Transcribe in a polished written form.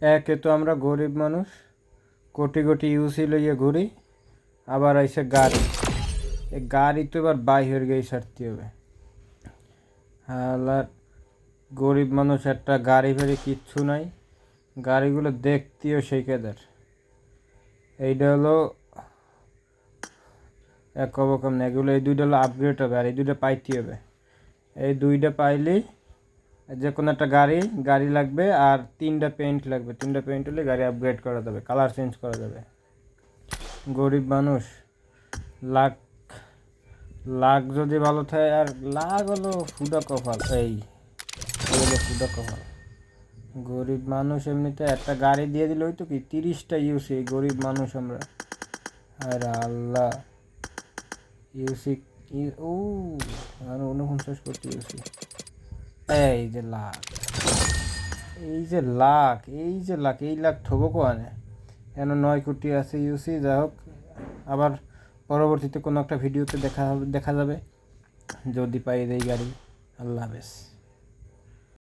একে তো আমরা গরিব মানুষ, কোটি কোটি ইউসি লইয়ে ঘুরি, আবার আইসে গাড়ি। এই গাড়ি তো এবার বাইরের গিয়ে ছাড়তে হবে। আর গরিব মানুষ একটা গাড়ি ফেরে কিচ্ছু নাই, গাড়িগুলো দেখতেও সেই কেদার। এইটা হলো এক কম না, এগুলো এই দুইটা হলো আপগ্রেড হবে, আর এই দুইটা পাইতে হবে। এই দুইটা পাইলেই যে কোনো একটা গাড়ি লাগবে, আর তিনটা পেইন্ট লাগবে। তিনটা পেইন্ট হলে গাড়ি আপগ্রেড করা যাবে, কালার চেঞ্জ করা যাবে। গরিব মানুষ, লাখ লাখ যদি ভালো থাকে, আর লাখ হলো ফুটা কপাল। এই হলো ফুটা কপাল। গরিব মানুষ এমনিতে একটা গাড়ি দিয়ে দিলে হয়তো কি 30টা ইউসি। গরিব মানুষ আমরা, আর আল্লাহ ইউসি ও আর 49 কোটি ইউসি। এই যে লাখ, এই যে লাখ, এই লাখ থবো কোয়ানে কেন? 9 কোটি আছে ইউসি। যাই হোক, আবার পরবর্তীতে কোনো একটা ভিডিওতে দেখা যাবে যদি পাই এই গাড়ি। আল্লাহ হাফেজ।